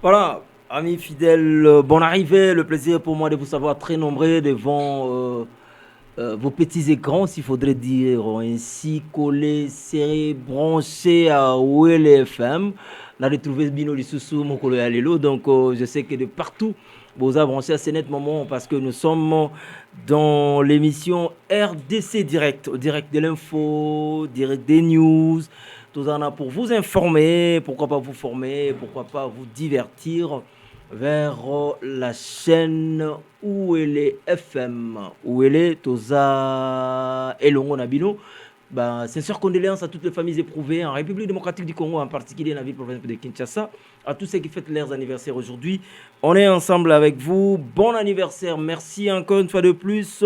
Voilà, amis fidèles, bonne arrivée. Le plaisir pour moi de vous savoir très nombreux devant vos petits écrans, s'il faudrait dire ainsi, collés, serrés, branchés à OL FM. On a retrouvé Bino Lissoussou, Mokolo Alelo. Donc, je sais que de partout, vous avez branché à ce net moment parce que nous sommes dans l'émission RDC Direct, direct de l'info, direct des news. Tout en a pour vous informer, pourquoi pas vous former, pourquoi pas vous divertir vers la chaîne où elle est FM, où elle est Toza Elongo Nabino. Sincères condoléances à toutes les familles éprouvées en République démocratique du Congo, en particulier dans la ville provinciale de Kinshasa, à tous ceux qui fêtent leurs anniversaires aujourd'hui. On est ensemble avec vous. Bon anniversaire, merci encore une fois de plus.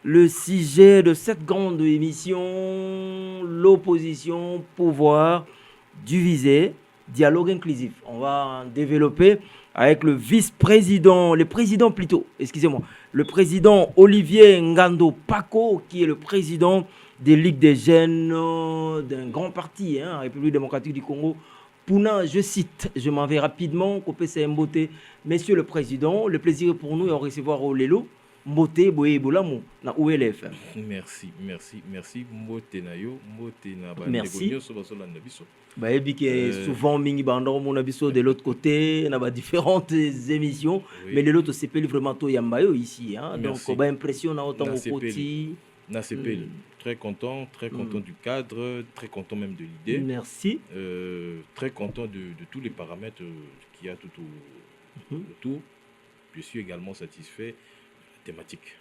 Le sujet de cette grande émission, l'opposition, pouvoir, divisé, dialogue inclusif. On va en développer avec le vice-président, le président plutôt, excusez-moi, le président Olivier Ngando Paco, qui est le président des Ligues des jeunes d'un grand parti, République démocratique du Congo. Pouna, je cite, je m'en vais rapidement, Kopé Mbote, Monsieur le Président, le plaisir est pour nous et on recevoir au Lelo. Mbote boye bolamu na ULF. Merci. Mbote na yo, mbote na ba Merci. nyonso basolanda biso. Bayebi que souvent mingi bandoro mon abiso de l'autre côté, on a différentes émissions, oui. Mais de l'autre c'est vraiment to yambayo ici, hein. Donc ba impression na autant au côté. Nasepel, très content du cadre, très content même de l'idée. Merci. Très content de tous les paramètres qu'il y a tout autour. Je suis également satisfait thématique.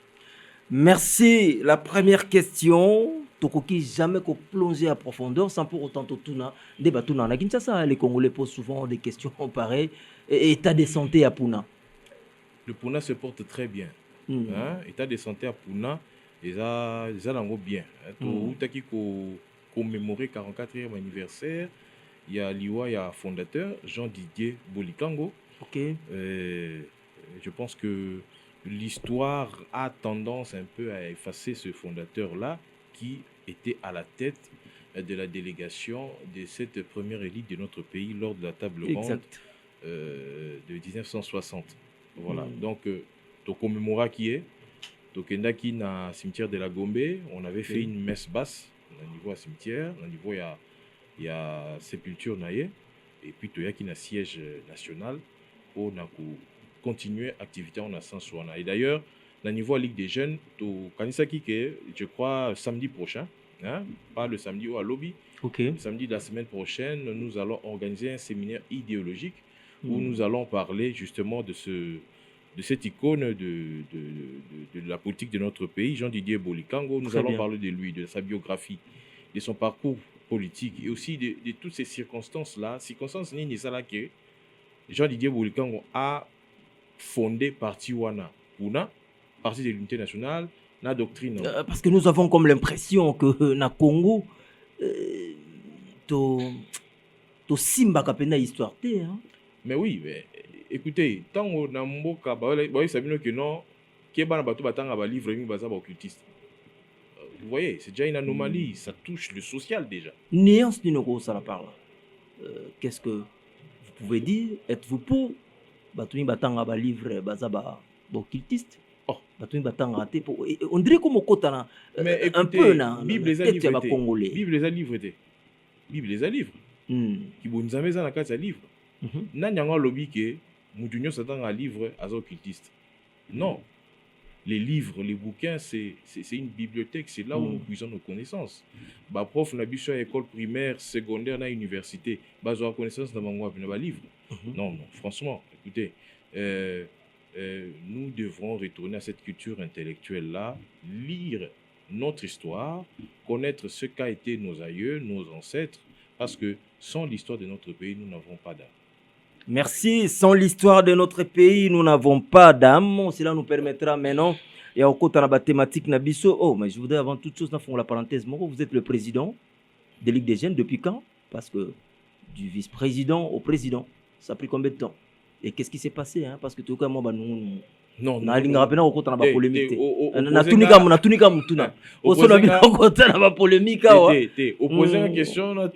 Merci. La première question, Tokoki jamais qu'on plonger à profondeur sans pour autant tout na débat tout na Kinshasa. Les Congolais posent souvent des questions pareilles. État de santé à Pouna. Le Pouna se porte très bien. État de santé à Pouna, ils ont bien. Tout qui commémorer 44e anniversaire, il y a Liwa, il y a fondateur Jean-Didier Bolikango. Ok. Je pense que l'histoire a tendance un peu à effacer ce fondateur-là qui était à la tête de la délégation de cette première élite de notre pays lors de la table ronde de 1960. Voilà. Donc, to commémora qui est, to kendaki na cimetière de la Gombe, on avait fait une messe basse au niveau cimetière, au niveau il y a sépulture naïe, et puis il y a qui na siège national au Naku. Continuer l'activité en sens. Et d'ailleurs, au niveau de la Ligue des jeunes, je crois samedi prochain, pas le samedi ou à lobby, le samedi de la semaine prochaine, nous allons organiser un séminaire idéologique où nous allons parler justement de cette icône de la politique de notre pays, Jean-Didier Bolikango. Nous allons parler de lui, de sa biographie, de son parcours politique et aussi de toutes ces circonstances-là. Circonstances que Jean-Didier Bolikango a fondé parti Wana Pouna, parti de l'unité nationale, la doctrine. Parce que nous avons comme l'impression que na Congo, to simba kapena histoire té. Mais oui, mais, écoutez, tant on a mboka bah sabino que non, qui bana bato batanga ba livre mi baza ba occultiste. Vous voyez, c'est déjà une anomalie, ça touche le social déjà. Néance Ninoko, ça la parle. Qu'est-ce que vous pouvez dire? Êtes-vous pour Batuni batanga ba livre bazaba occultiste? Batuni batanga té pour on dirait comme au kotana un peu na Bible les a livrés. Bible les a livrés. Bible les a livrés. Qui bonzame za na kati ya livre. Nanyanga lobi ke mudunyo satanga livre azo occultiste. Non. Les livres, les bouquins, c'est une bibliothèque, c'est là où nous puisons nos connaissances. Bah prof na biso à école primaire, secondaire, na université, bah zo connaissance na mangwa na ba livre. Non, franchement, écoutez, nous devrons retourner à cette culture intellectuelle-là, lire notre histoire, connaître ce qu'a été nos aïeux, nos ancêtres, parce que sans l'histoire de notre pays, nous n'avons pas d'âme. Merci. Sans l'histoire de notre pays, nous n'avons pas d'âme. Cela nous permettra maintenant, et au côté de la thématique Nabiso. Oh, mais je voudrais avant toute chose, faire la parenthèse. Vous êtes le président de Ligue des jeunes depuis quand? Parce que du vice-président au président, ça a pris combien de temps? Et qu'est-ce qui s'est passé? Parce que tout le monde, Non, na linga pena ko tana ba polémique na tunika mutuna osola bina ko tana ba polémique wa opposer la question na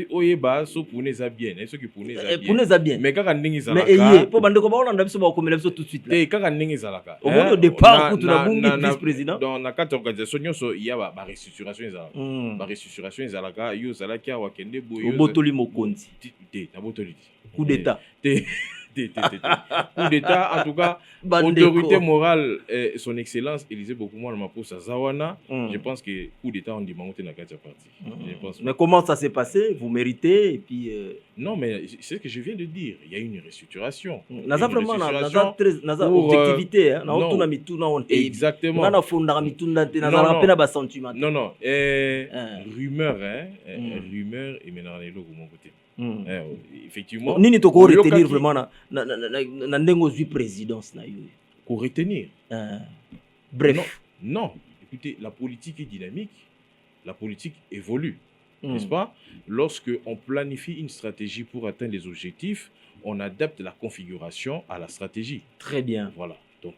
oyeba so pune za bien et ceux qui pune za bien mais kaka ndingi za la mais po bande ko ba on biso ba ko mela biso tout de suite là kaka ndingi za la ka au départ kutu na bungi vice président dans la carte organisation nyonso il y a ba restructuration za la ka yo za la kia wa kende boyo botoli mokonzi na botoli coup d'état coup d'état, en tout cas, autorité morale, son excellence, Élisée Bokoumou Maposa Zawana, je pense que coup d'état, on dit monter dans la partie. Mais comment ça s'est passé? Vous méritez et puis non, mais c'est ce que je viens de dire. Il y a une restructuration. Naza vraiment naza objectivité, hein. Exactement. Nana fondara mitunda te naza pena ba sentiment. Non, rumeur, rumeur et maintenant les logos mon côté. Effectivement. Nini to ko retenir vraiment na ndengo zui présidence na yo. Ko retenir. Bref. Non, écoutez, la politique est dynamique, la politique évolue, n'est-ce pas? Lorsque on planifie une stratégie pour atteindre les objectifs, on adapte la configuration à la stratégie. Très bien. Voilà. Donc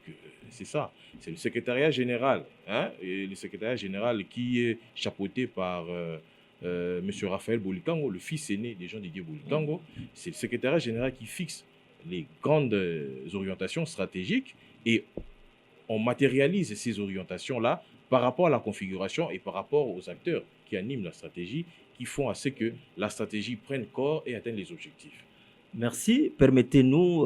c'est ça. C'est le secrétariat général, hein, et le secrétariat général qui est chapeauté par Monsieur Raphaël Bolikango, le fils aîné des gens Didier Bolikango. C'est le secrétariat général qui fixe les grandes orientations stratégiques et on matérialise ces orientations-là par rapport à la configuration et par rapport aux acteurs qui animent la stratégie, qui font à ce que la stratégie prenne corps et atteigne les objectifs. Merci. Permettez-nous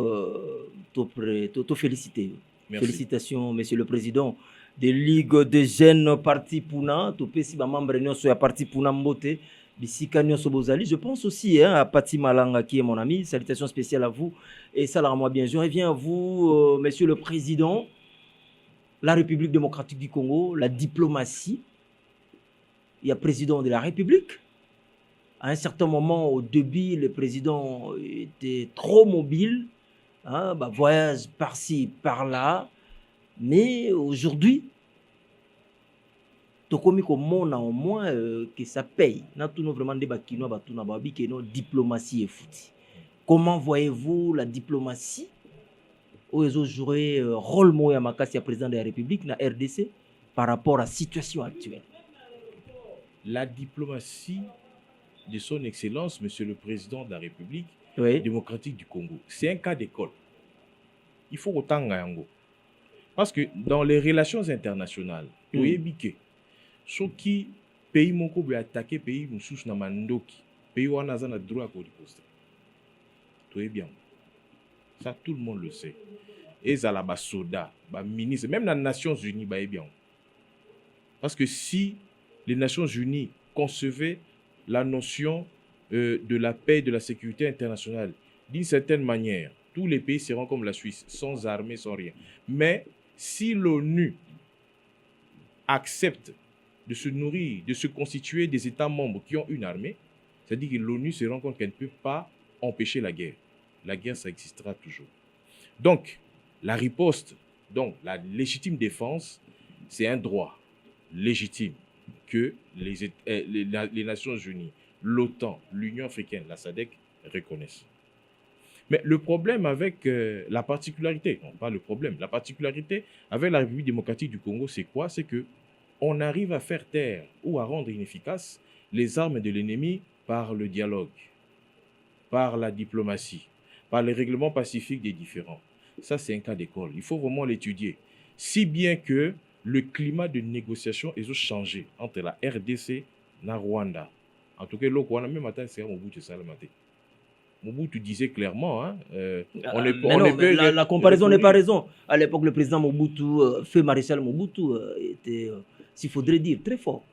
de féliciter. Merci. Félicitations, Monsieur le Président de Ligue des Jeunes Parti Puna. Topesi ba membre nyonso ya Parti Puna Mbote. Bisika nyonso bozali. Je pense aussi à Pati Malanga qui est mon ami. Salutations spéciales à vous. Et ça, moi bien. Je reviens à vous, Monsieur le Président. La République démocratique du Congo, la diplomatie. Il y a président de la République. À un certain moment, au début, le président était trop mobile. Hein, bah, voyage par-ci, par-là. Mais aujourd'hui, tu as au moins que ça paye. Nous avons vraiment des diplomatie et foot. Comment voyez-vous la diplomatie où ils ont joué rôle moya makasi président de la République na RDC par rapport à la situation actuelle? La diplomatie de son excellence, Monsieur le Président de la République démocratique du Congo, c'est un cas d'école. Il faut autant yango. Parce que dans les relations internationales, ceux qui pays moko be attaquer pays mususu na mandoki, pays wana za na droit ko riposter. Tout bien. Ça tout le monde le sait. Et ça la ba soda, ba ministre, même dans les Nations Unies ba bien. Parce que si les Nations Unies concevaient la notion de la paix et de la sécurité internationale d'une certaine manière, tous les pays seront comme la Suisse, sans armée, sans rien. Mais si l'ONU accepte de se nourrir, de se constituer des États membres qui ont une armée, c'est-à-dire que l'ONU se rend compte qu'elle ne peut pas empêcher la guerre. La guerre, ça existera toujours. Donc, la riposte, donc la légitime défense, c'est un droit légitime que les Nations Unies, l'OTAN, l'Union africaine, la SADC reconnaissent. Mais le problème avec la particularité, non pas le problème, la particularité avec la République démocratique du Congo, c'est quoi? C'est qu'on arrive à faire taire ou à rendre inefficaces les armes de l'ennemi par le dialogue, par la diplomatie, par les règlements pacifiques des différends. Ça, c'est un cas d'école. Il faut vraiment l'étudier. Si bien que le climat de négociation est changé entre la RDC et la Rwanda. En tout cas, même matin, c'est un Mobutu Salamate. Mobutu disait clairement, hein, la comparaison n'est pas raison. À l'époque, le président Mobutu, feu maréchal Mobutu, était, s'il faudrait dire, très fort.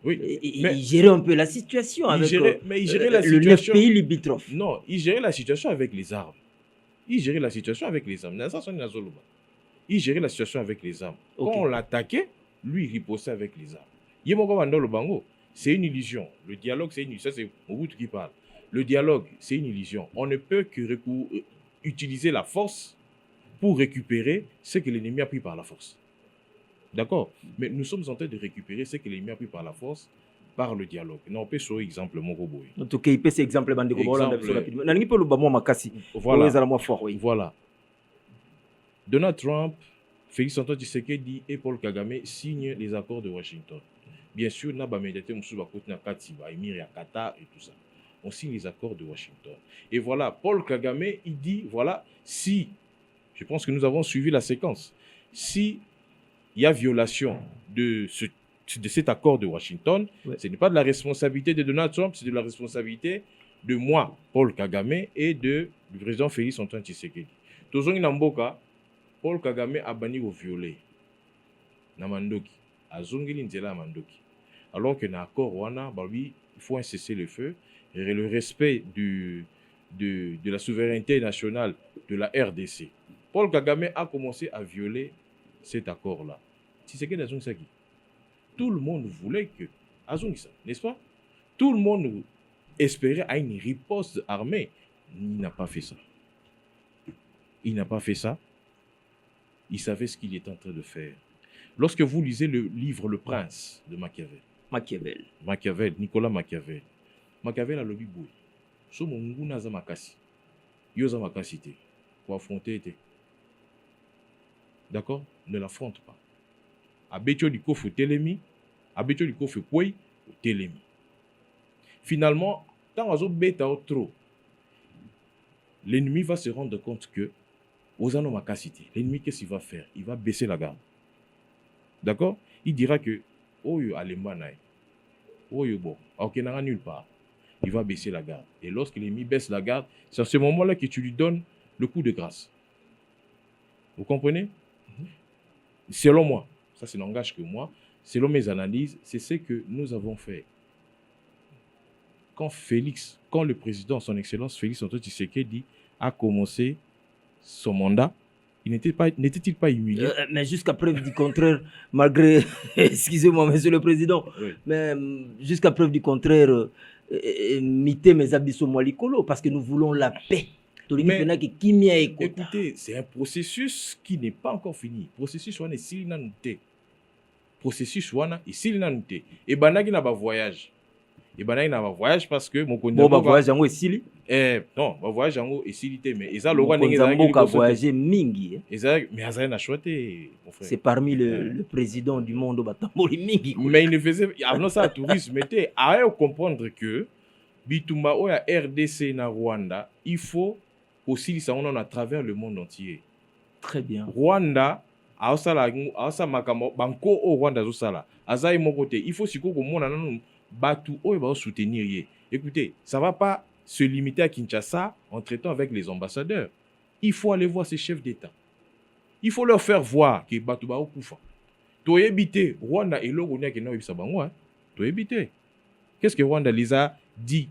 Oui, il gérait un peu la situation avec il gérait la situation, le 9 pays limitrophes. Non, il gérait la situation avec les armes. Il gérait la situation avec les armes. Il gérait la situation avec les armes. Okay. Quand on l'attaquait, lui, il ripostait avec les armes. C'est une illusion. Le dialogue, c'est une illusion. Ça, c'est Mobutu qui parle. Le dialogue, c'est une illusion. On ne peut que utiliser la force pour récupérer ce que l'ennemi a pris par la force. D'accord? Mais nous sommes en train de récupérer ce que l'ennemi a pris par la force par le dialogue. Non, on peut sur exemple Mokoboy. En tout cas, il peut c'est exemple Voilà. Donald Trump, Félix Antoine Tshisekedi et Paul Kagame signent les accords de Washington. Bien sûr, on a médiateur Émir et Qatar et tout ça. On signe les accords de Washington. Et voilà, Paul Kagame, il dit, voilà, si, je pense que nous avons suivi la séquence, si il y a violation de cet accord de Washington, ouais, ce n'est pas de la responsabilité de Donald Trump, c'est de la responsabilité de moi, Paul Kagame, et du président Félix Antoine Tshisekedi. Tozongi Namboka, Paul Kagame a banni au violer. Namandoki. Azongeli Nzela Mandoki. Alors que dans l'accord Wana, il faut un cessez-le-feu et le respect de la souveraineté nationale de la RDC. Paul Kagame a commencé à violer cet accord-là. Tshisekedi Azongisaki. Tout le monde voulait que Azongisa, n'est-ce pas? Tout le monde espérait à une riposte armée. Il n'a pas fait ça. Il n'a pas fait ça. Il savait ce qu'il était en train de faire. Lorsque vous lisez le livre Le Prince de Machiavel, Nicolas Machiavel a lobby boy. So mongu naza makasi. Yoza makasi te. Pour affronter te. D'accord? Ne l'affronte pas. Abecho di kofu telemi, abecho di kofu kwei telemi. Finalement, quand on beta trop, l'ennemi va se rendre compte que Ozano makasité. L'ennemi, qu'est-ce qu'il va faire? Il va baisser la garde. D'accord? Il dira que Oyo Alemanaï, Oyo bon, ok, n'a nulle part. Il va baisser la garde. Et lorsque l'ennemi baisse la garde, c'est à ce moment-là que tu lui donnes le coup de grâce. Vous comprenez? Selon moi, ça c'est langage que moi, selon mes analyses, c'est ce que nous avons fait. Quand le président, son excellence Félix Antoine Tshisekedi a commencé son mandat, n'était-il pas humilié? Mais jusqu'à preuve du contraire, malgré, excusez-moi, monsieur le président, oui, mais jusqu'à preuve du contraire, mité mes abyssos moalikolo, parce que nous voulons la paix. Mais, écoutez, c'est un processus qui n'est pas encore fini. Processus wana ici nanute. Processus wana ici nanute. Et banagi na ba voyage. Et banagi na ba voyage parce que mon bon ba voyage yango esili. Non, ba voyage yango esili te mais eza loga ndenge za mboka voyager mingi. Eza mais azali na choité mon frère. C'est parmi le président du monde batamboli mingi. Mais il ne faisait avant ça tourisme était à comprendre que bitumba oya RDC na Rwanda, il faut aussi ça on à travers le monde entier. Très bien. Rwanda aosala makambo banko au Rwanda zosala azai mokote il faut siko ko mona nanu batu oyo ba soutenir ye. Écoutez, ça va pas se limiter à Kinshasa en traitant avec les ambassadeurs. Il faut aller voir ces chefs d'État. Il faut leur faire voir que batu ba okufa. To ebité Rwanda et logonia ke na yebisa bango hein. To ebité. Qu'est-ce que Rwanda les a dit?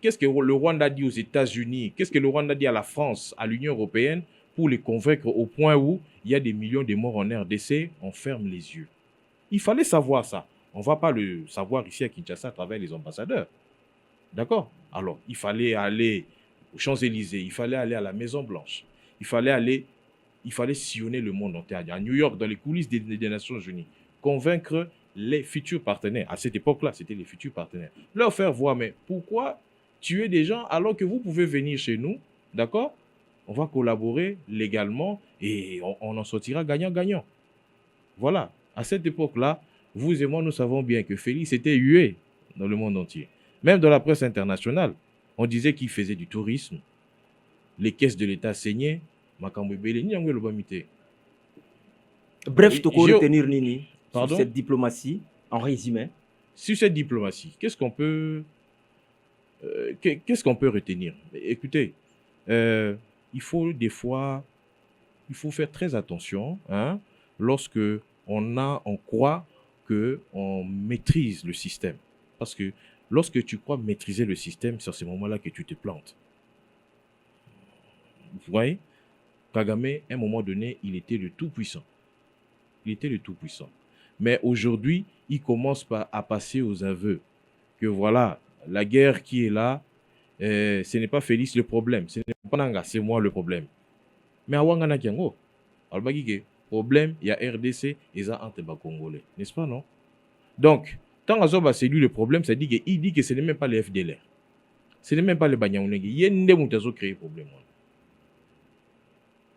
Qu'est-ce que le Rwanda dit aux États-Unis? Qu'est-ce que le Rwanda dit à la France, à l'Union européenne, pour les convaincre au point où il y a des millions de morts en RDC? On ferme les yeux. Il fallait savoir ça. On ne va pas le savoir ici à Kinshasa à travers les ambassadeurs. D'accord? Alors, il fallait aller aux Champs-Élysées, il fallait aller à la Maison-Blanche, il fallait sillonner le monde entier, à New York, dans les coulisses des Nations Unies, convaincre les futurs partenaires. À cette époque-là, c'était les futurs partenaires. Leur faire voir, mais pourquoi tuer des gens alors que vous pouvez venir chez nous, d'accord? On va collaborer légalement et on en sortira gagnant-gagnant. Voilà. À cette époque-là, vous et moi, nous savons bien que Félix était hué dans le monde entier. Même dans la presse internationale, on disait qu'il faisait du tourisme. Les caisses de l'État saignaient. Bref, tu peux retenir Nini sur cette diplomatie, en résumé. Sur cette diplomatie, qu'est-ce qu'on peut retenir? Écoutez, il faut des fois, il faut faire très attention hein, lorsque on croit qu'on maîtrise le système. Parce que lorsque tu crois maîtriser le système, c'est à ce moment-là que tu te plantes. Vous voyez? Kagame, à un moment donné, il était le tout-puissant. Il était le tout-puissant. Mais aujourd'hui, il commence à passer aux aveux que voilà, la guerre qui est là, ce n'est pas Félix le problème, ce n'est pas Nanga, c'est moi le problème. Mais Awanga Nakiango, le problème, il y a RDC et ça entre les Congolais, n'est-ce pas, non? Donc, tant que c'est lui le problème, ça dit qu'il dit que ce n'est même pas les FDLR. Ce n'est même pas les Banyaounegi. Il y a des gens qui ont créé le problème.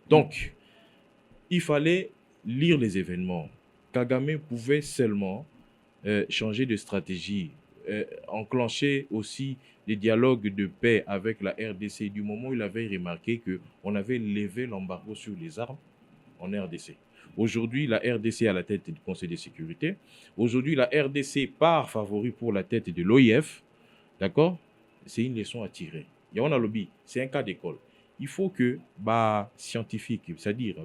Donc, il fallait lire les événements. Kagame pouvait seulement changer de stratégie, enclencher aussi des dialogues de paix avec la RDC du moment où il avait remarqué qu'on avait levé l'embargo sur les armes en RDC. Aujourd'hui, la RDC à la tête du Conseil de sécurité. Aujourd'hui, la RDC part favori pour la tête de l'OIF. D'accord? C'est une leçon à tirer. Il y a un lobby, c'est un cas d'école. Il faut que scientifique, c'est-à-dire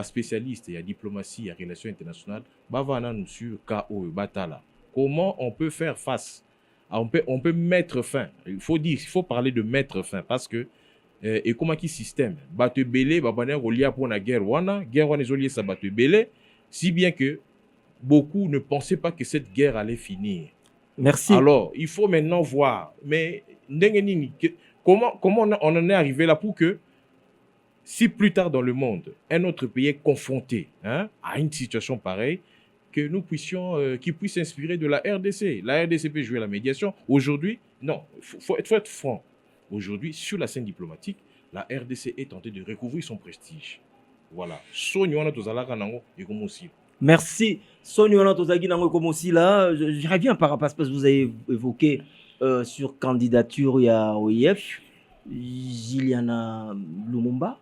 spécialiste, il y a diplomatie, il y a relations internationales, nous sur KO, Batala. Comment on peut faire face? On peut mettre fin. Il faut parler de mettre fin parce que et comment qui système batu belé babane rolia pour la guerre wana izolié ça batu belé si bien que beaucoup ne pensaient pas que cette guerre allait finir. Merci. Alors, il faut maintenant voir mais comment on en est arrivé là pour que si plus tard dans le monde un autre pays est confronté à une situation pareille, que nous puissions qui puisse s'inspirer de la RDC. La RDC peut jouer la médiation. Aujourd'hui, non, faut être franc. Aujourd'hui, sur la scène diplomatique, la RDC est tentée de recouvrir son prestige. Voilà. Merci. Sonia Tozagi Nango comme aussi là, je reviens par rapport à ce que vous avez évoqué sur candidature, il y a OIF, Juliana Lumumba.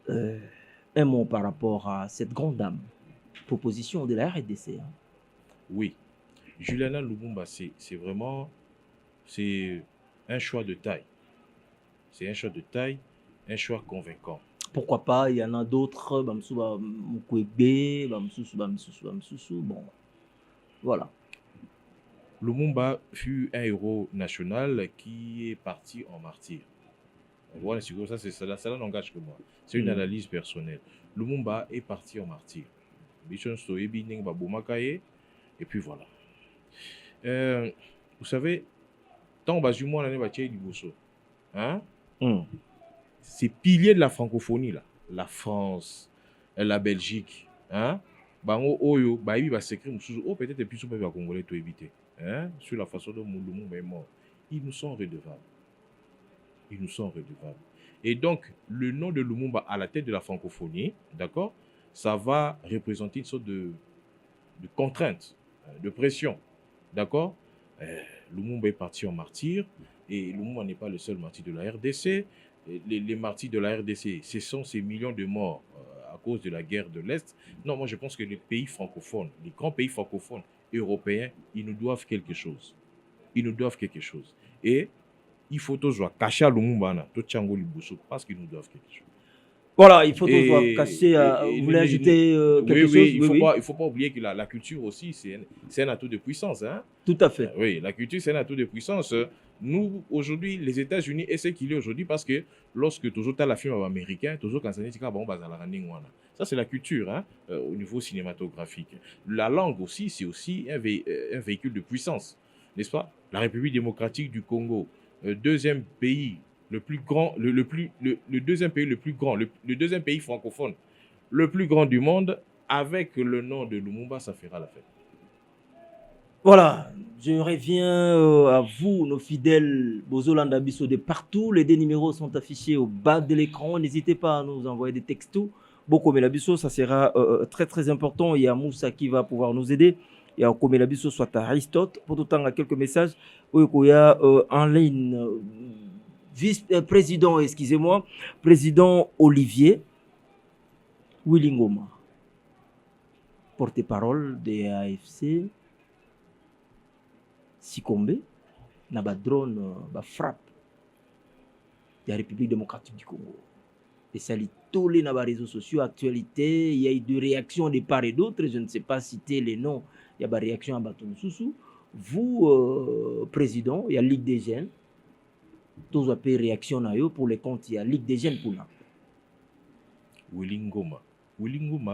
Un mot par rapport à cette grande dame, proposition de la RDC. Hein. Oui. Juliana Lumumba, c'est vraiment un choix de taille. C'est un choix de taille, un choix convaincant. Pourquoi pas, il y en a d'autres, bon, voilà. Lumumba fut un héros national qui est parti en martyr. Voilà, ça n'engage que moi. C'est une analyse personnelle. Lumumba est parti en martyr. Et puis voilà. Vous savez, tant que moi l'année bâtie du Bosso, hein? Ces piliers de la francophonie là, la France, la Belgique, hein? Peut-être plus souvent les Congolais tout éviter, hein? Sur la façon dont Lumumba est mort, ils nous sont redevables. Ils nous sont redevables. Et donc, le nom de Lumumba à la tête de la francophonie, d'accord, ça va représenter une sorte de contrainte, de pression, d'accord. Lumumba est parti en martyr, et Lumumba n'est pas le seul martyr de la RDC. Les martyrs de la RDC, ce sont ces millions de morts à cause de la guerre de l'Est. Non, moi je pense que les pays francophones, les grands pays francophones européens, ils nous doivent quelque chose. Ils nous doivent quelque chose. Et il faut toujours cacher Lumumba, parce qu'ils nous doivent quelque chose. Voilà, il faut toujours cacher. Vous voulez ajouter quelque chose? Oui, il ne faut pas oublier que la culture aussi, c'est un atout de puissance. Hein? Tout à fait. Oui, la culture, c'est un atout de puissance. Nous, aujourd'hui, les États-Unis, et ce qu'il est aujourd'hui, parce que lorsque toujours tu as la film américain, toujours quand ça, c'est la culture hein, au niveau cinématographique. La langue aussi, c'est aussi un véhicule de puissance, n'est-ce pas? La République démocratique du Congo, deuxième pays le plus grand, le deuxième pays le plus grand, le deuxième pays francophone le plus grand du monde, avec le nom de Lumumba, ça fera la fête. Voilà, je reviens à vous, nos fidèles Bozolanda Bisso de partout. Les deux numéros sont affichés au bas de l'écran. N'hésitez pas à nous envoyer des textos. Bokomela Bisso, ça sera très très important. Il y a Moussa qui va pouvoir nous aider. Il y a Komela Bisso, soit Aristote. Pour tout temps, à quelques messages. Il y a en ligne vice-président, excusez-moi, président Olivier Willingoma, porte-parole de AFC. Sikombe, na ba drone, ba frappe de la République démocratique du Congo. Et ça lit tous les réseaux sociaux, actualité, il y a eu des réactions de part et d'autre, je ne sais pas citer les noms, il y a des réactions à Baton Soussou. Vous, président, il y a Ligue des Jeunes, tous vous avez réaction pour les comptes, il y a Ligue des Jeunes pour là. Willingoma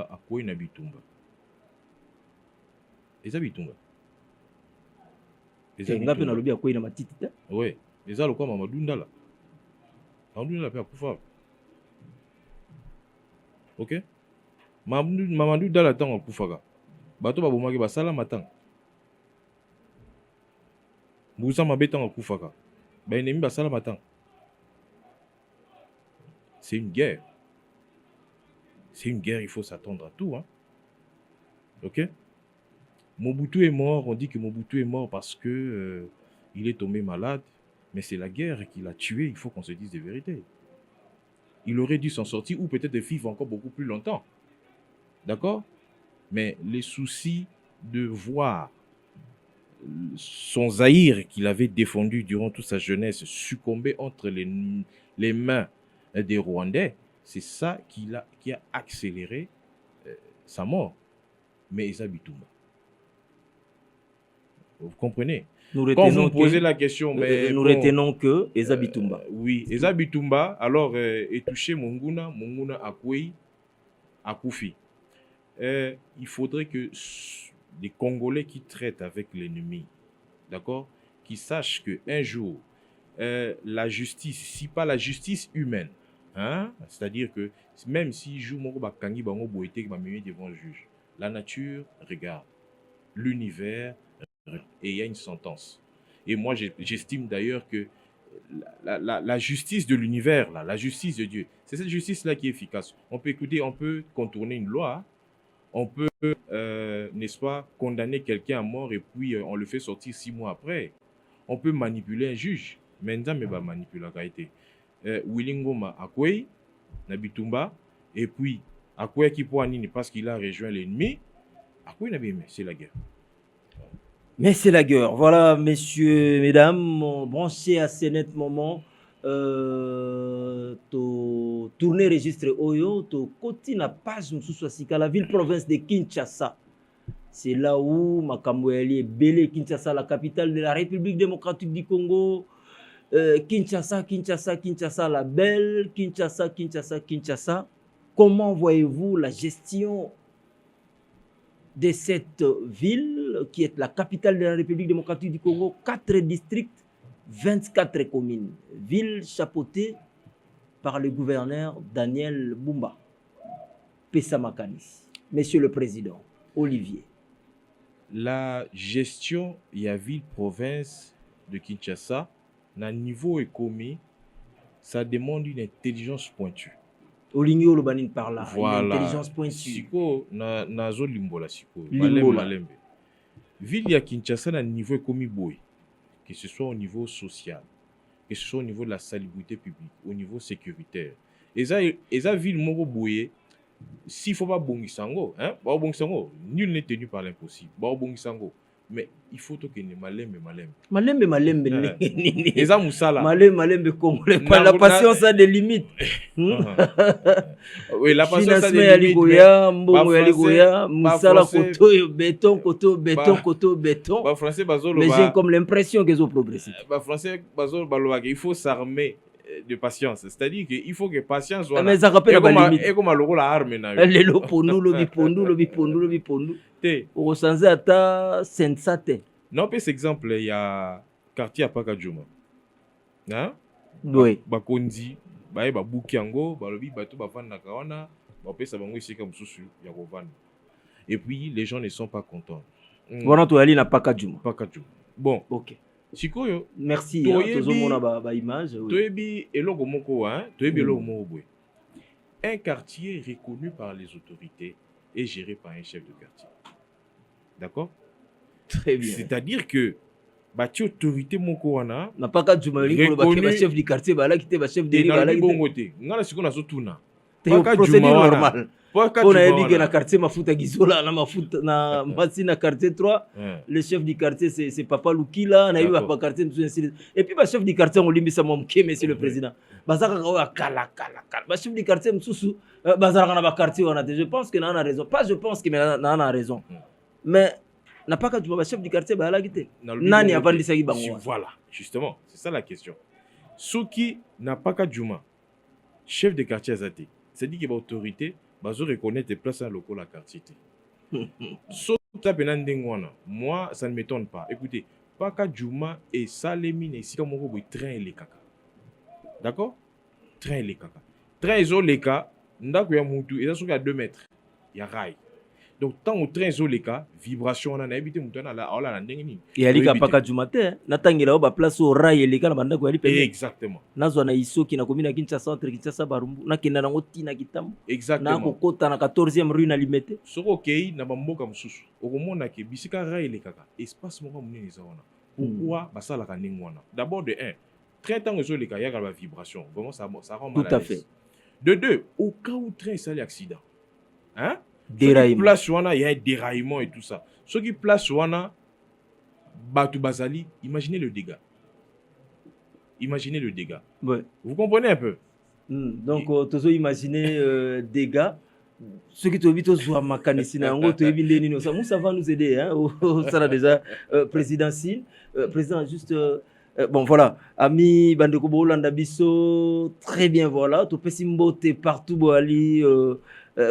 a quoi na bitumba? Eza bitumba. Ngapi na lobi akoyi na matiti te? Oui, eza lokwa Mamadou Ndala. Mamadou Ndala pe akufa. OK? Mamadou Ndala tango akufaka. Bato babomaki basala matanga. Mbusa mabe tango akufaka. Ba ennemi basala matanga. C'est une guerre. C'est une guerre, il faut s'attendre à tout. Hein. Ok? Mobutu est mort, on dit que Mobutu est mort parce que il est tombé malade, mais c'est la guerre qui l'a tué, il faut qu'on se dise des vérités. Il aurait dû s'en sortir ou peut-être vivre encore beaucoup plus longtemps. D'accord? Mais les soucis de voir son Zaïre qu'il avait défendu durant toute sa jeunesse succomber entre les mains des Rwandais, c'est ça qui a accéléré sa mort. Mais Issa Bitumba. Vous comprenez? Quand vous me posez la question, mais nous retenons que Issa Bitumba. Oui, Issa Bitumba, alors, est touché Monguna Akwei, Akoufi. Il faudrait que les Congolais qui traitent avec l'ennemi, d'accord, qui sachent qu'un jour, la justice, si pas la justice humaine, hein, c'est-à-dire que même si joue Kangi Bango Boité qui m'a mis devant le juge, la nature regarde, l'univers, et il y a une sentence. Et moi, j'estime d'ailleurs que la justice de l'univers, la justice de Dieu, c'est cette justice-là qui est efficace. On peut écouter, on peut contourner une loi, on peut, n'est-ce pas, condamner quelqu'un à mort et puis on le fait sortir 6 mois après. On peut manipuler un juge. Maintenant, mais va manipuler la qualité. Willingoma Akwei, Nabitumba, et puis Akwei qui pour Anini parce qu'il a rejoint l'ennemi. Akwei Nabime, c'est la guerre. Mais c'est la guerre. Voilà, messieurs, mesdames, branchez à ce net moment. To tourner registre Oyo, to côté na page Moussoussika, la ville-province de Kinshasa. C'est là où Makamoueli est belé, Kinshasa, la capitale de la République démocratique du Congo. Kinshasa, Kinshasa, Kinshasa, la belle, Kinshasa, Kinshasa, Kinshasa. Comment voyez-vous la gestion de cette ville qui est la capitale de la République démocratique du Congo? 4 districts, 24 communes. Ville chapeautée par le gouverneur Daniel Bumba. Pessa Makanis. Monsieur le Président, Olivier. La gestion, il y a ville-province de Kinshasa, na niveau économique, ça demande une intelligence pointue. Oligno le banin par là, voilà. Une intelligence pointue. Siko, na zo limbola siko. Limbola. Ville ya Kinshasa, na niveau économique boy, que ce soit au niveau social, que ce soit au niveau de la salubrité publique, au niveau sécuritaire. Et ça ville moko boye, s'il ne faut pas bongisango, hein, nul n'est tenu par l'impossible. Bongisango. Mais il faut que ne malembe. Malembe. Et ça moussala. Malembe congolais. La patience a des limites. Oui, la patience a des limites. Mbongo ya ligoya, moussala koto, béton. Mais j'ai comme l'impression qu'ils ont progressé. Français, il faut s'armer de patience. C'est-à-dire qu'il faut que patience soit. Mais ça rappelle la limite. Et comme la arme. Le bipondu. Au sens ata sensate. Non, par exemple, il y a quartier à Pakadjouma. Hein? Oui. Bakondi, ba bukiango, balobi bato bafana na kawana, ba pesa bango ici comme susu ya kovana. Et puis les gens ne sont pas contents. Voilà to ali na Pakadjouma. Bon, OK. Sikoyo, merci tozomona ba image. Toyebi eloko moko hein, toyebi eloko moko boy. Un quartier reconnu par les autorités est géré par un chef de quartier. D'accord? Très bien. C'est-à-dire que bati autorité moko wana na Pakadjouma le chef du quartier bala qui était chef de rive bala bongote. Ngala sikona sotuna. Pakadjouma normal. On a dit que na quartier mafuta gizola na mafuta na masi na quartier 3 le chef du quartier c'est papa Lukila na eu pas quartier et puis ba chef du quartier on limbisa momke monsieur le président bazaka ka kala ba chef du quartier msusu bazaka na ba quartier on a je pense que na a raison pas je pense que na a raison mais n'a pas Pakadjouma ba chef du quartier ba la gité nani avandisa ki bango. Voilà justement c'est ça la question. Soki n'a pas Pakadjouma chef de quartier azati c'est dit que ba autorité bazo reconnaître les places à local à quartier. Moi, ça ne m'étonne pas. Écoutez, Pakadjouma et Salemine, ici, comme on train et les caca. D'accord? Train et les caca. Train et les caca, ndako ya mutu, et ça, à 2 mètres. Il y a rail. Donc tant au train zoleka vibration on a habité mutana la ala la ndengini. Et alika paka jumate natangela oba place au rail eleka na banda ko ali pembe. Exactement. Nazwa na iso ki na komina Kinshasa centre Kinshasa Barumbu na kinda na ngoti na kitambo. Exactement. Na kokota na 14e rue na Limete. Soko kei na bamboka mususu. Okomona ke bisika rail elekaka. Espace moko munene za wana. Pourquoi basala ka ndenge wana? D'abord de 1, train tant zoleka ya la vibration. Vraiment ça rend mal. Tout à fait. De 2, au cas où train ça l'accident. Hein? Déraillement. Place wana, il y a un déraillement et tout ça. Ce qui place wana, Batu Bazali, imaginez le dégât. Imaginez le dégât. Ouais. Vous comprenez un peu? Donc, tu as imaginé dégâts. Ceux qui te disent que tu as macanisé, ça va nous aider. Hein? Ça a déjà président Sil. Président, juste. Bon, voilà. Ami Bandeko Bolanda Bisso, très bien, voilà. Tu peux s'imboter partout, Boali.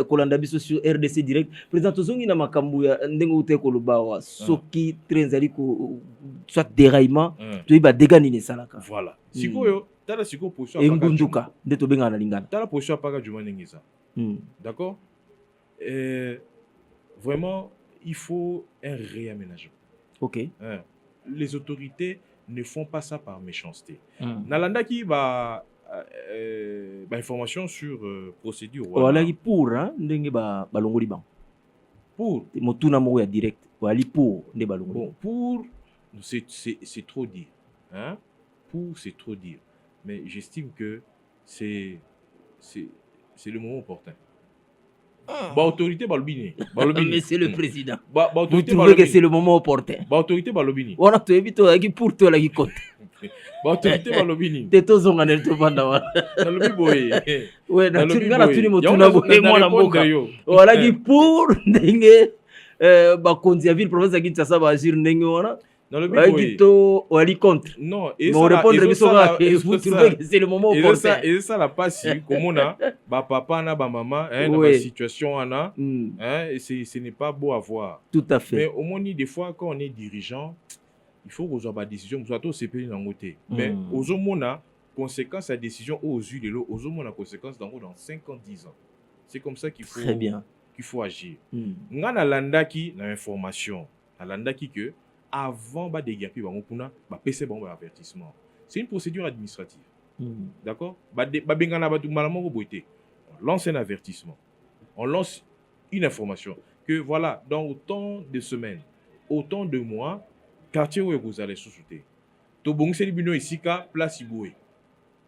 Kolanda biso sur RDC direct président tozongi na makambu ya ndengo ute kolobawa soki trenzali ko soit déraillement to ba dégâts ni salaka voilà sikoyo tala siko position engunduka nde to benga na lingana tala position paka juma ngisa d'accord vraiment il faut un réaménagement. OK. Les autorités ne font pas ça par méchanceté. Nalanda ki ba information sur procédure voilà pour hein ndenge ba balongoli ban pour motuna mo ya direct wali pour nde balongoli bon pour c'est trop dire hein pour c'est trop dire mais j'estime que c'est le moment opportun. Bah autorité balobini monsieur le président vous trouvez que c'est le moment opportun? Bah autorité balobini on a to ebito aki pour toi la ki compte ba autorité balobini teto zonga ne to banda wana na lobi boye ouais na tuna tuni motuna boye mwana mboka wala ki pour ndenge ba konzi ya ville province ya Kinshasa ba agir ndenge wana na lobi boye to wali contre non et ça répondre biso ka vous trouvez que c'est le moment opportun et ça la passe komona ba papa na ba maman hein dans la situation ana hein et ce n'est pas beau à voir. Tout à fait. Mais au moins des fois quand on est dirigeant il faut qu'on soit décision nous soit c'est pays dans côté mais aux homona conséquence à décision aux yeux de l'eau aux homona conséquence dans 5 ans 10 ans c'est comme ça qu'il faut très bien qu'il faut agir ngana landaki na information na landaki que avant ba dégapi bango kuna ba PC bango avertissement c'est une procédure administrative d'accord ba bengana ba malamo ko boité on lance un avertissement on lance une information que voilà dans autant de semaines autant de mois quartier où vous allez sous-souter. To bonguseli bino isika place iboué.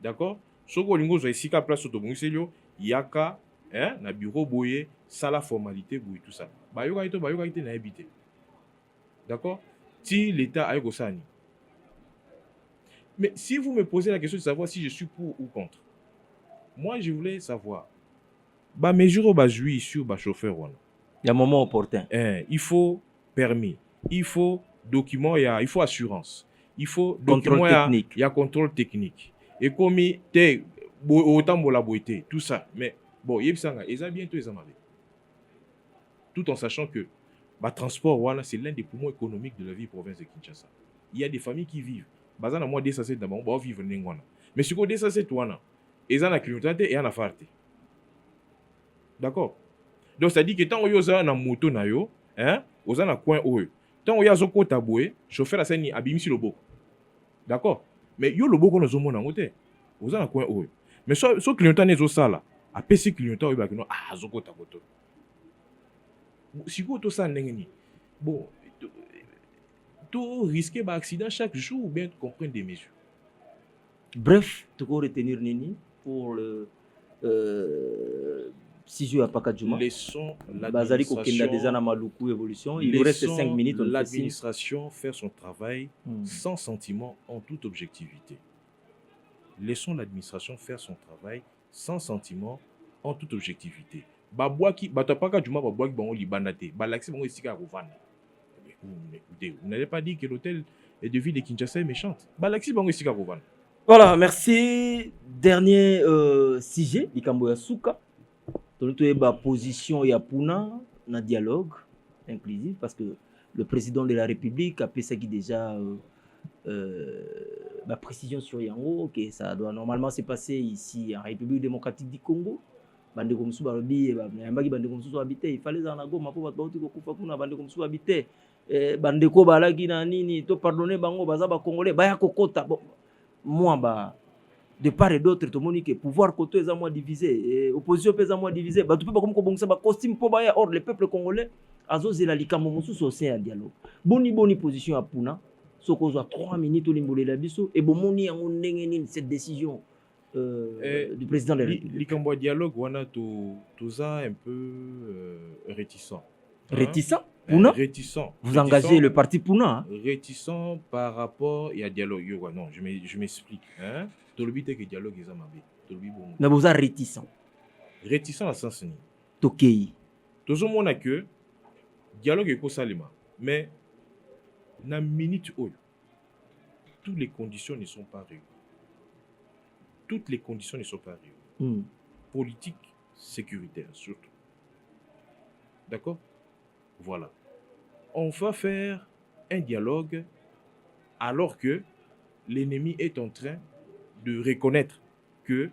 D'accord? Soko lingo zo isika place to bonguselio yaka hein na bureau boyé ça la formalité boui tout ça. Bayoka ito na habité. D'accord? Si l'état a sani. Mais si vous me posez la question de savoir si je suis pour ou contre. Moi je voulais savoir ba mesure ba jui sur ba chauffeur wana. Il y a un moment opportun. Il faut permis, il faut document, il faut assurance, il faut document, il y a contrôle technique. Et comme autant de la beauté, tout ça. Mais bon, il y a bientôt les amalés. Tout en sachant que le transport, voilà, c'est l'un des poumons économiques de la vie province de Kinshasa. Il y a des familles qui vivent. Bazana moi des sachet d'abord, on va vivre n'engwana. Mais si on des sachet toi ils ont la clientèle et en affaire. D'accord. Donc ça dit que tant que vous avez une moto na yo, hein, vous avez un coin où tant que vous avez un côté boué, chauffeur a seni abimi sur le boko. D'accord. Mais yo le boko nous zomo na ngote. Vous avez un coin où. Mais so clientèle n'est au sala. A PC clientèle ba kino ah zoko ta koto. Si vous to ça n'engeni. Bon, tout risquer un accident chaque jour ou bien comprendre des mesures. Bref, tu peux retenir Nini pour le si je n'ai pas qu'à dire. Laissons il reste 5 minutes. L'administration faire son travail sans sentiment, en toute objectivité. Laissons l'administration faire son travail sans sentiment, en toute objectivité. Babouaki, batapaka djuma babouaki bango libanate. Balaxi bango isika rovana. Écoutez, vous n'avez pas dit que l'hôtel de ville de Kinshasa est méchante. Balaxi bango isika rovana. Voilà, merci. Dernier sujet, Ikambo Yasuka. Donc, la position Yapuna dans dialogue inclusif parce que le président de la République a fait déjà la précision sur Yango, que ça doit normalement se passer ici en République démocratique du Congo. bande comme ça babi yambaki bande comme ça habité il fallait en agoma pour bauti ko kufa kuna bande comme ça habité bande ko balaki na nini to pardonner bango baza ba congolais baya kokota bon moi ba de part et d'autre to monique pouvoir côté za moi divisé opposition pesa moi divisé ba tout pas comme ko bongisa ba costume po baya or le peuple congolais azozela likambo mosusu au sein ya dialogue boni position à Puna soko zo 3 minutes olimbolela biso et bomoni yango ndenge nini cette décision du président de la République. Likambo dialogue wana toza un peu réticent. Réticent Puna réticent. Vous engagez le parti Puna Réticent par rapport à dialogue. Non, je m'explique. Tolobi te que dialogue est amabe. Tolobi bon. Mais vous êtes réticent. Réticent à sens ni. Tokei. Toujours mon que dialogue est salima. Mais na minute où toutes les conditions ne sont pas réunies. Toutes les conditions ne sont pas réunies. Politique, sécuritaire surtout. D'accord? Voilà. On va faire un dialogue alors que l'ennemi est en train de reconnaître que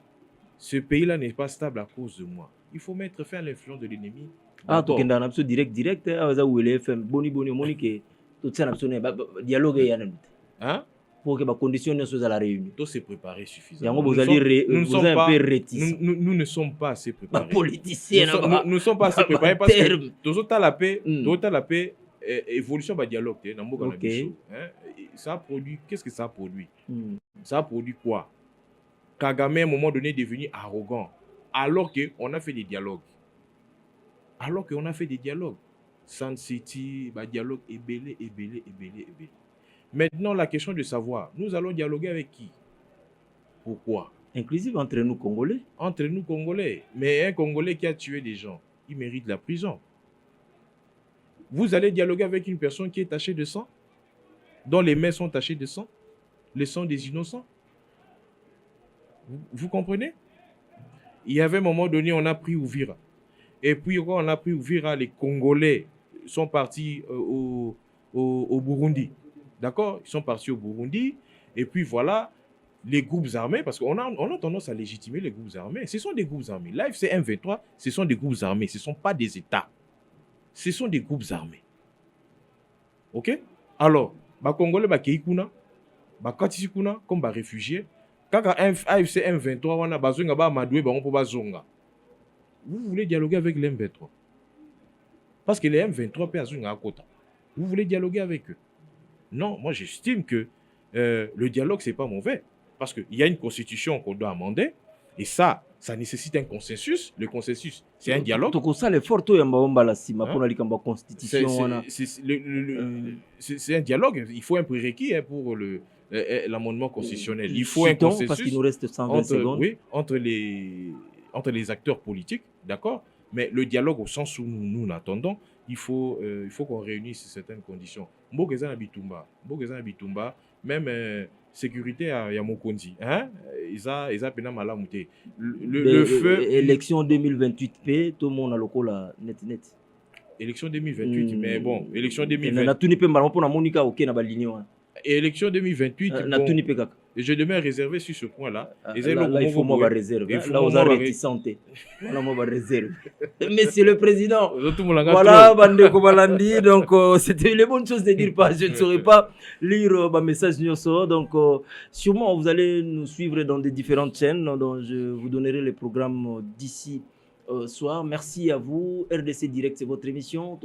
ce pays-là n'est pas stable à cause de moi. Il faut mettre fin à l'influence de l'ennemi. Ah, tu es dans un direct, boni, monique, tout ça, dialogue et hein? Pour que les conditions ne soient à la réunion. Tout s'est préparé suffisamment. Nous ne sommes pas assez préparés. Politiciens, nous ne sommes pas assez préparés parce que tout la paix, évolution du dialogue. Ça a produit, qu'est-ce que ça a produit? Ça a produit quoi? Kagame, à un moment donné, est devenu arrogant. Alors qu'on a fait des dialogues. San City, dialogue est belé. Maintenant, la question de savoir, nous allons dialoguer avec qui? Pourquoi? Inclusive entre nous Congolais. Entre nous Congolais. Mais un Congolais qui a tué des gens, il mérite la prison. Vous allez dialoguer avec une personne qui est tachée de sang, dont les mains sont tachées de sang, le sang des innocents. Vous comprenez? Il y avait un moment donné, on a pris Uvira. Et puis, quand on a pris Uvira, les Congolais sont partis au Burundi. D'accord? Ils sont partis au Burundi. Et puis voilà, les groupes armés, parce qu'on a tendance à légitimer les groupes armés. Ce sont des groupes armés. L'AFC M23, ce sont des groupes armés. Ce ne sont pas des États. Ce sont des groupes armés. Ok? Alors, les Congolais, les Keikuna, les Katisikuna, comme les réfugiés, quand AFC M23, on a besoin de Madoué, on peut pas zonga. Vous voulez dialoguer avec les M23? Parce que les M23 peuvent à côté. Vous voulez dialoguer avec eux? Non, moi j'estime que le dialogue, ce n'est pas mauvais. Parce qu'il y a une constitution qu'on doit amender. Et ça nécessite un consensus. Le consensus, c'est un dialogue. C'est un dialogue. Il faut un prérequis pour l'amendement constitutionnel. Il faut un consensus parce qu'il nous reste 120 secondes. Oui, entre les acteurs politiques, d'accord? Mais le dialogue au sens où nous l'attendons, il faut qu'on réunisse certaines conditions. Mbogeza na Bitumba, même sécurité à Mokondi. Hein? Ils pena malamouté. Le feu. Élection 2028P, tout le monde a le col net. Élection 2028, mais bon, élection 2028. Élection 2028. Je demeure réservé sur ce point-là. Là, il faut moi réserve. Là, vous avez réticente. Voilà, moi réserve. Monsieur le Président, voilà, Bande Kobalandi. Donc, c'était les bonnes choses de dire. Je ne saurais pas lire ma message. Donc, sûrement, vous allez nous suivre dans des différentes chaînes. Donc, je vous donnerai les programmes d'ici soir. Merci à vous. RDC Direct, c'est votre émission.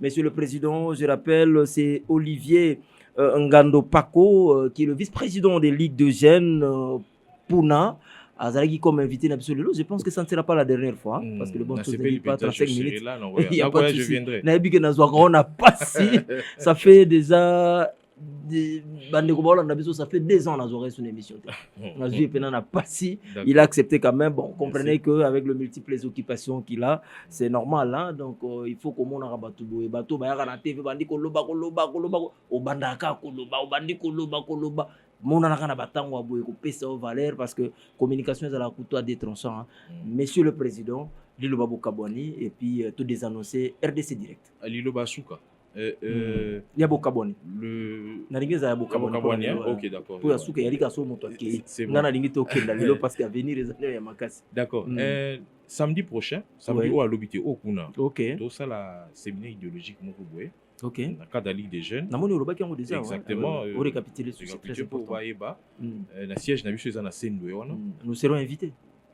Monsieur le Président, je rappelle, c'est Olivier Ngando Paco, qui est le vice-président des Ligues de Jeunes Puna. Azalagi comme invité absolument. Je pense que ça ne sera pas la dernière fois, parce que le bon chose ne dit pas 35 minutes. Il n'y a pas de souci. On a passé. Ça fait déjà... ça fait 2 ans qu'on a joué sur l'émission. On a joué pendant la passé. Il a accepté quand même. Bon, comprenez qu'avec le multiples occupations qu'il a, c'est normal. Hein? Donc, il faut que mon arabatou boye bateau ba yaka na TV bandi koloba o bandaka koloba o bandi koloba mon anaka na batango wa boye ko pesa au valeur parce que communication est à la couteau à des tronçons. Monsieur le Président, Lilo Babou Kabouani et puis tout désannoncé RDC Direct. Lilo Basuka. Il y a beaucoup de le Naringeza ya beaucoup Kabwani, hein? Ok, d'accord. Pour asuka yali kaso moto ke. C'est bon. Nana lingi to kenda lelo parce qu'à venir les années ya makasi. D'accord. Samedi prochain, samedi Ouais. au Alobité au Kuna. OK. Tout ça la séminaire idéologique moko boye. OK. Dans le cadre de la Ligue des jeunes. Namoni olobaki yango déjà. Exactement. Au récapituler sur c'est très Pour important. Baeba. La siège n'a vu na Sendwe wana. Nous serons invités.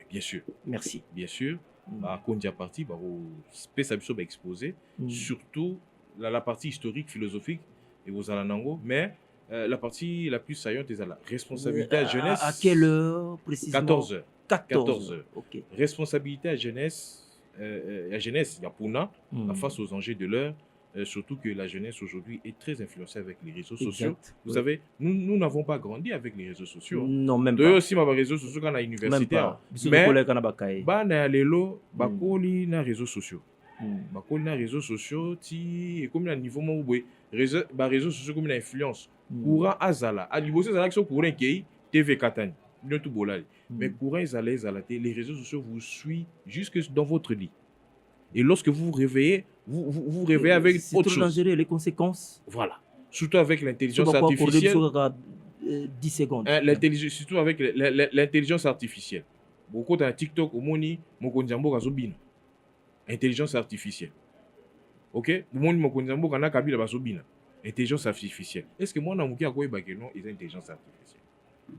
Bien sûr. Merci. Bien sûr. Bah kondia partie bah au space abiso ba exposé surtout la partie historique philosophique et aux alanango mais la partie la plus saillante est la responsabilité à jeunesse. À quelle heure précisément? 14h. 14h. OK. Responsabilité à jeunesse il y a Puna face aux enjeux de l'heure. Surtout que la jeunesse aujourd'hui est très influencée avec les réseaux sociaux. Vous savez, nous n'avons pas grandi avec les réseaux sociaux. Non, même pas. D'ailleurs, aussi, ma réseaux sociaux quand on a universitaire. Mais, na lelo, bakoli na réseaux sociaux. Bakoli na réseaux sociaux, ti comme na niveau mo boy, réseaux sociaux comme une influence. Courant azala, a liboso azala qui sont courant qui TV Katani, non tout bolali. Mais courant azala les réseaux sociaux vous suivent jusque dans votre lit. Et lorsque vous vous réveillez, vous réveillez avec autre chose. C'est trop dangereux, les conséquences. Voilà. Surtout avec l'intelligence artificielle. 10 secondes. Surtout avec l'intelligence artificielle. Beaucoup dans TikTok, au moni, mokonjambo gazobina. Intelligence artificielle. Ok? Moni mokonjambo kana kabila bazobina. Intelligence artificielle. Est-ce que moi, namuki a quoi non, ils ont intelligence artificielle.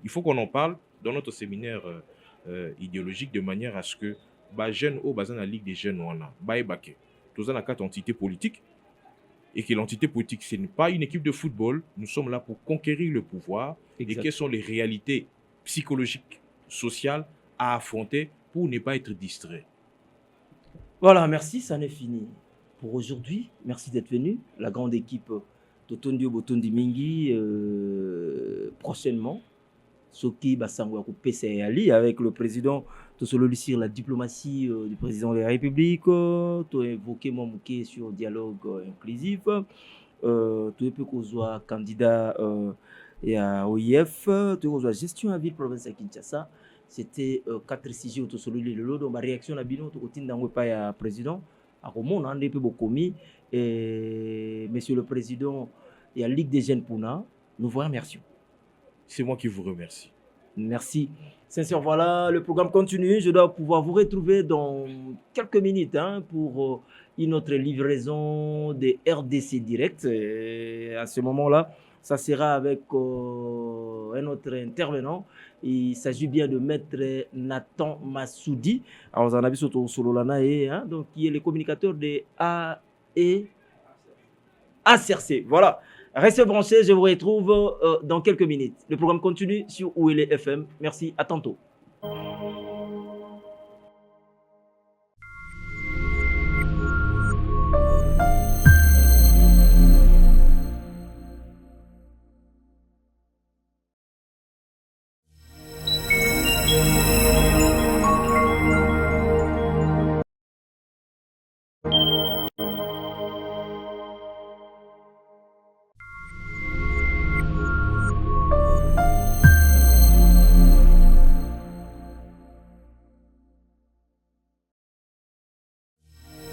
Il faut qu'on en parle dans notre séminaire idéologique de manière à ce que les jeunes au bazan la Ligue des jeunes wana baebake tous en quatre entités politiques et que l'entité politique ce n'est pas une équipe de football. Nous sommes là pour conquérir le pouvoir. Exact. Et quelles sont les réalités psychologiques, sociales à affronter pour ne pas être distrait. Voilà, merci, ça n'est fini pour aujourd'hui. Merci d'être venu. La grande équipe Totondio Botondi Mingi prochainement Soki Bassangwa PCA Ali avec le président Tosolo sur la diplomatie du président de la République, tu as évoqué Mamouké sur dialogue inclusif, tu as candidat à OIF, tu as gestion à ville province de Kinshasa. C'était 4 sujets au Tosolo Lilo, donc ma réaction à Bino, tu as dit pas président, à Romon, on a un peu beaucoup mis, et monsieur le président et à Ligue des jeunes Puna, nous vous remercions. C'est moi qui vous remercie. Merci. Sincère, voilà, le programme continue. Je dois pouvoir vous retrouver dans quelques minutes pour une autre livraison des RDC Direct. Et à ce moment-là, ça sera avec un autre intervenant. Il s'agit bien de Maître Nathan Massoudi. Alors, vous en avez surtout sur Lolana, donc qui est le communicateur des ACRC. Voilà. Restez branchés, je vous retrouve dans quelques minutes. Le programme continue sur OULE FM. Merci, à tantôt.